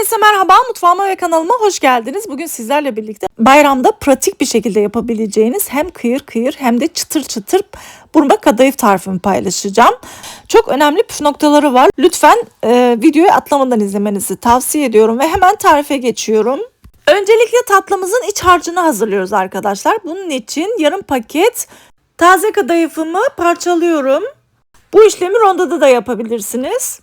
Herkese merhaba, mutfağıma ve kanalıma hoş geldiniz. Bugün sizlerle birlikte bayramda pratik bir şekilde yapabileceğiniz hem kıyır kıyır hem de çıtır çıtır burma kadayıf tarifimi paylaşacağım. Çok önemli püf noktaları var. Lütfen videoyu atlamadan izlemenizi tavsiye ediyorum ve hemen tarife geçiyorum. Öncelikle tatlımızın iç harcını hazırlıyoruz arkadaşlar. Bunun için yarım paket taze kadayıfımı parçalıyorum. Bu işlemi rondada da yapabilirsiniz.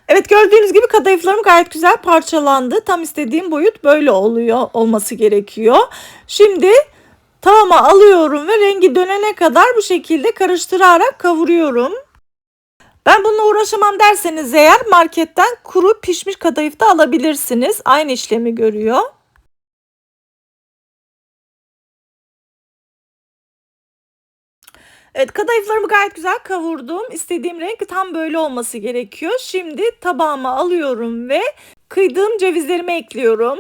Evet, gördüğünüz gibi kadayıflarım gayet güzel parçalandı. Tam istediğim boyut böyle olması gerekiyor. Şimdi tavama alıyorum ve rengi dönene kadar bu şekilde karıştırarak kavuruyorum. Ben bununla uğraşamam derseniz eğer marketten kuru pişmiş kadayıf da alabilirsiniz. Aynı işlemi görüyor. Evet, kadayıflarımı gayet güzel kavurdum. İstediğim renk tam böyle olması gerekiyor. Şimdi tabağıma alıyorum ve kıydığım cevizlerimi ekliyorum.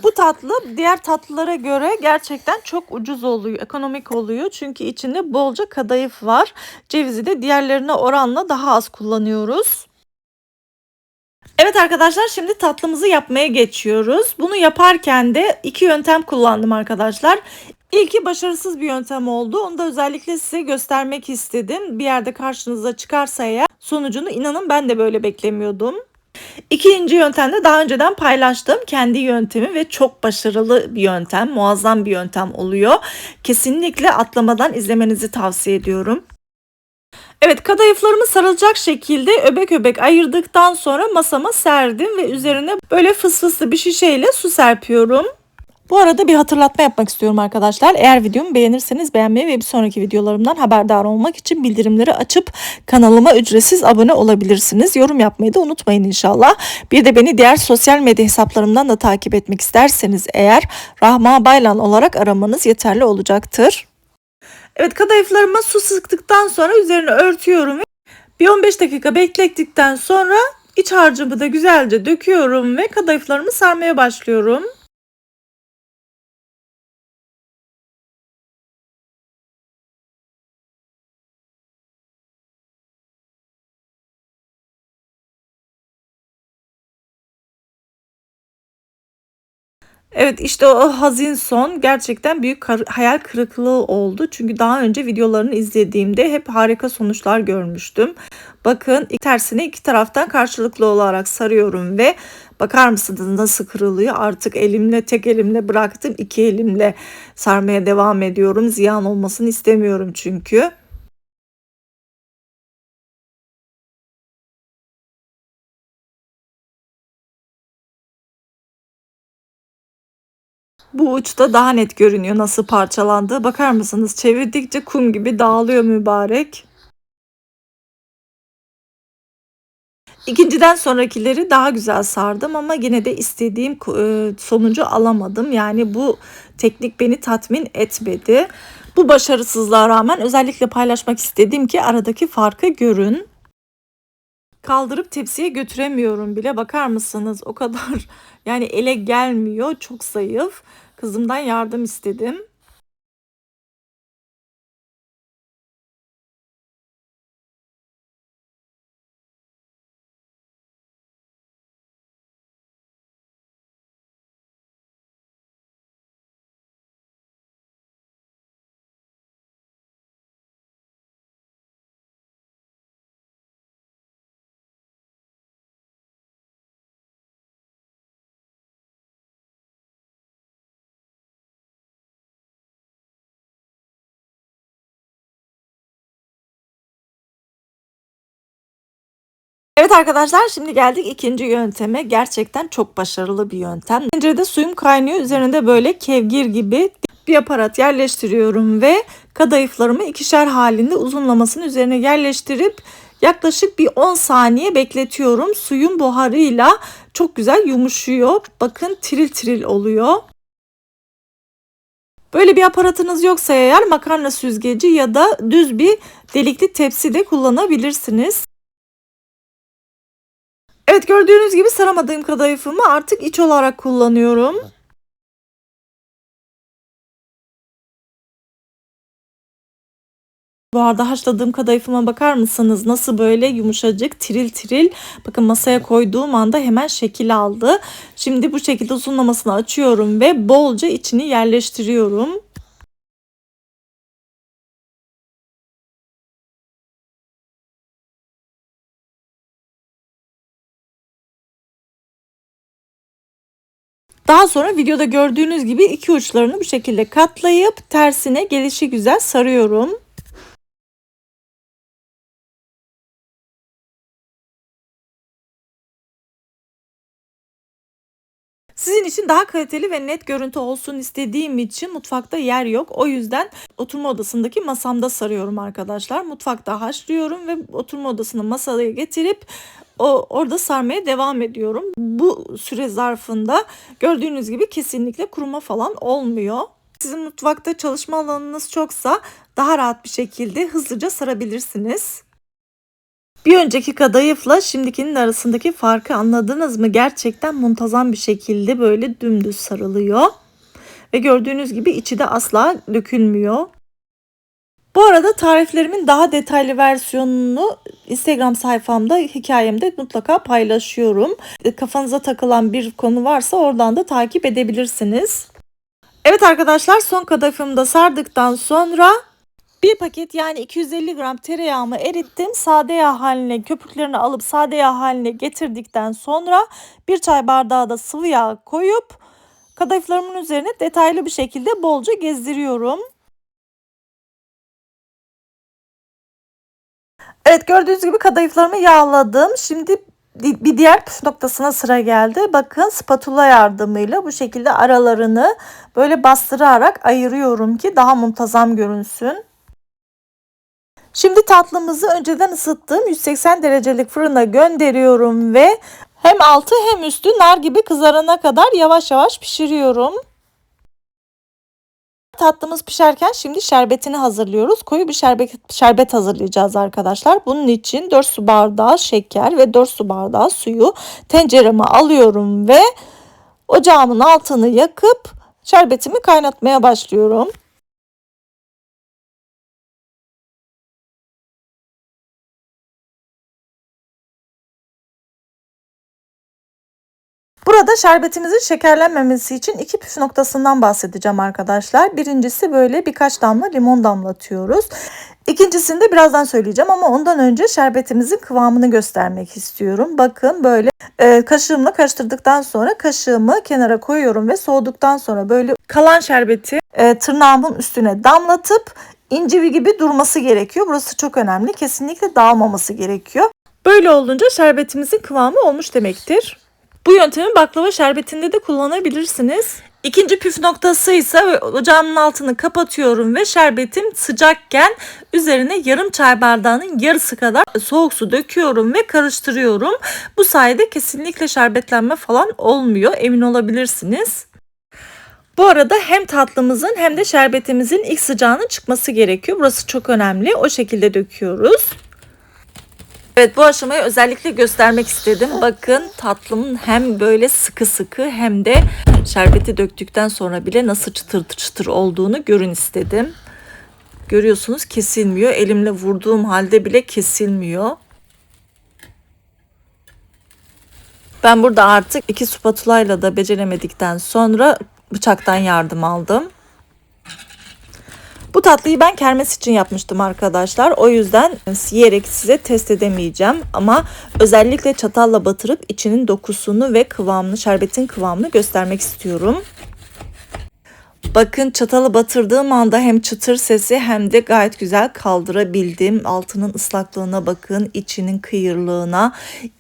Bu tatlı diğer tatlılara göre gerçekten çok ucuz oluyor, ekonomik oluyor. Çünkü içinde bolca kadayıf var. Cevizi de diğerlerine oranla daha az kullanıyoruz. Evet arkadaşlar, şimdi tatlımızı yapmaya geçiyoruz. Bunu yaparken de iki yöntem kullandım arkadaşlar. İlki başarısız bir yöntem oldu. Onu da özellikle size göstermek istedim. Bir yerde karşınıza çıkarsa eğer sonucunu inanın ben de böyle beklemiyordum. İkinci yöntemde daha önceden paylaştığım kendi yöntemi ve çok başarılı bir yöntem, muazzam bir yöntem oluyor. Kesinlikle atlamadan izlemenizi tavsiye ediyorum. Evet, kadayıflarımı sarılacak şekilde öbek öbek ayırdıktan sonra masama serdim ve üzerine böyle fısfıslı bir şişeyle su serpiyorum. Bu arada bir hatırlatma yapmak istiyorum arkadaşlar. Eğer videomu beğenirseniz beğenmeyi ve bir sonraki videolarımdan haberdar olmak için bildirimleri açıp kanalıma ücretsiz abone olabilirsiniz. Yorum yapmayı da unutmayın inşallah. Bir de beni diğer sosyal medya hesaplarımdan da takip etmek isterseniz eğer Rahma Baylan olarak aramanız yeterli olacaktır. Evet, kadayıflarıma su sıktıktan sonra üzerine örtüyorum ve bir 15 dakika beklettikten sonra iç harcımı da güzelce döküyorum ve kadayıflarımı sarmaya başlıyorum. Evet, işte o hazin son gerçekten büyük hayal kırıklığı oldu. Çünkü daha önce videolarını izlediğimde hep harika sonuçlar görmüştüm. Bakın, tersine iki taraftan karşılıklı olarak sarıyorum ve bakar mısınız nasıl kırılıyor? Artık tek elimle bıraktım, iki elimle sarmaya devam ediyorum. Ziyan olmasını istemiyorum çünkü. Bu uçta daha net görünüyor nasıl parçalandığı. Bakar mısınız? Çevirdikçe kum gibi dağılıyor mübarek. İkinciden sonrakileri daha güzel sardım ama yine de istediğim sonucu alamadım. Yani bu teknik beni tatmin etmedi. Bu başarısızlığa rağmen özellikle paylaşmak istedim ki aradaki farkı görün. Kaldırıp tepsiye götüremiyorum bile, bakar mısınız? O kadar yani ele gelmiyor, çok zayıf. Kızımdan yardım istedim. Evet arkadaşlar, şimdi geldik ikinci yönteme. Gerçekten çok başarılı bir yöntem. Tencerede suyum kaynıyor. Üzerinde böyle kevgir gibi bir aparat yerleştiriyorum ve kadayıflarımı ikişer halinde uzunlamasının üzerine yerleştirip yaklaşık bir 10 saniye bekletiyorum. Suyun buharıyla çok güzel yumuşuyor. Bakın, tiril tiril oluyor. Böyle bir aparatınız yoksa eğer makarna süzgeci ya da düz bir delikli tepsi de kullanabilirsiniz. Evet, gördüğünüz gibi saramadığım kadayıfımı artık iç olarak kullanıyorum. Bu arada haşladığım kadayıfıma bakar mısınız? Nasıl böyle yumuşacık, tiril tiril. Bakın masaya koyduğum anda hemen şekil aldı. Şimdi bu şekilde uzunlamasını açıyorum ve bolca içini yerleştiriyorum. Daha sonra videoda gördüğünüz gibi iki uçlarını bu şekilde katlayıp tersine gelişigüzel sarıyorum. Sizin için daha kaliteli ve net görüntü olsun istediğim için mutfakta yer yok. O yüzden oturma odasındaki masamda sarıyorum arkadaşlar. Mutfakta haşlıyorum ve oturma odasını masaya getirip orada sarmaya devam ediyorum. Bu süre zarfında gördüğünüz gibi kesinlikle kuruma falan olmuyor. Sizin mutfakta çalışma alanınız çoksa daha rahat bir şekilde hızlıca sarabilirsiniz. Bir önceki kadayıfla şimdikinin arasındaki farkı anladınız mı? Gerçekten muntazam bir şekilde böyle dümdüz sarılıyor. Ve gördüğünüz gibi içi de asla dökülmüyor. Bu arada tariflerimin daha detaylı versiyonunu Instagram sayfamda, hikayemde mutlaka paylaşıyorum. Kafanıza takılan bir konu varsa oradan da takip edebilirsiniz. Evet arkadaşlar, son kadayıfımı da sardıktan sonra bir paket yani 250 gram tereyağımı erittim. Sade yağ haline, köpüklerini alıp sade yağ haline getirdikten sonra bir çay bardağı da sıvı yağ koyup kadayıflarımın üzerine detaylı bir şekilde bolca gezdiriyorum. Evet, gördüğünüz gibi kadayıflarımı yağladım. Şimdi bir diğer püf noktasına sıra geldi. Bakın, spatula yardımıyla bu şekilde aralarını böyle bastırarak ayırıyorum ki daha muntazam görünsün. Şimdi tatlımızı önceden ısıttığım 180 derecelik fırına gönderiyorum ve hem altı hem üstü nar gibi kızarana kadar yavaş yavaş pişiriyorum. Tatlımız pişerken şimdi şerbetini hazırlıyoruz. Koyu bir şerbet hazırlayacağız arkadaşlar. Bunun için 4 su bardağı şeker ve 4 su bardağı suyu tencereme alıyorum ve ocağımın altını yakıp şerbetimi kaynatmaya başlıyorum. Burada şerbetimizin şekerlenmemesi için iki püf noktasından bahsedeceğim arkadaşlar. Birincisi, böyle birkaç damla limon damlatıyoruz. İkincisini de birazdan söyleyeceğim ama ondan önce şerbetimizin kıvamını göstermek istiyorum. Bakın, böyle kaşığımla karıştırdıktan sonra kaşığımı kenara koyuyorum ve soğuduktan sonra böyle kalan şerbeti tırnağımın üstüne damlatıp incir gibi durması gerekiyor. Burası çok önemli. Kesinlikle dağılmaması gerekiyor. Böyle olunca şerbetimizin kıvamı olmuş demektir. Bu yöntemi baklava şerbetinde de kullanabilirsiniz. İkinci püf noktası ise ocağımın altını kapatıyorum ve şerbetim sıcakken üzerine yarım çay bardağının yarısı kadar soğuk su döküyorum ve karıştırıyorum. Bu sayede kesinlikle şerbetlenme falan olmuyor, emin olabilirsiniz. Bu arada hem tatlımızın hem de şerbetimizin ilk sıcağının çıkması gerekiyor. Burası çok önemli. O şekilde döküyoruz. Evet, bu aşamayı özellikle göstermek istedim. Bakın, tatlımın hem böyle sıkı sıkı hem de şerbeti döktükten sonra bile nasıl çıtır çıtır olduğunu görün istedim. Görüyorsunuz, kesilmiyor. Elimle vurduğum halde bile kesilmiyor. Ben burada artık 2 spatulayla da beceremedikten sonra bıçaktan yardım aldım. Bu tatlıyı ben kermes için yapmıştım arkadaşlar. O yüzden yiyerek size test edemeyeceğim. Ama özellikle çatalla batırıp içinin dokusunu ve kıvamını, şerbetin kıvamını göstermek istiyorum. Bakın, çatalı batırdığım anda hem çıtır sesi hem de gayet güzel kaldırabildim. Altının ıslaklığına bakın, içinin kıyırlığına.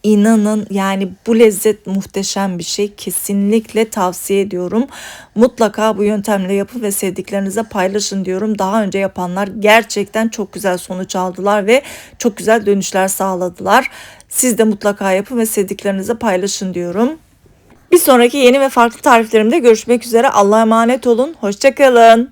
İnanın, yani bu lezzet muhteşem bir şey. Kesinlikle tavsiye ediyorum. Mutlaka bu yöntemle yapın ve sevdiklerinize paylaşın diyorum. Daha önce yapanlar gerçekten çok güzel sonuç aldılar ve çok güzel dönüşler sağladılar. Siz de mutlaka yapın ve sevdiklerinize paylaşın diyorum. Bir sonraki yeni ve farklı tariflerimde görüşmek üzere. Allah'a emanet olun. Hoşça kalın.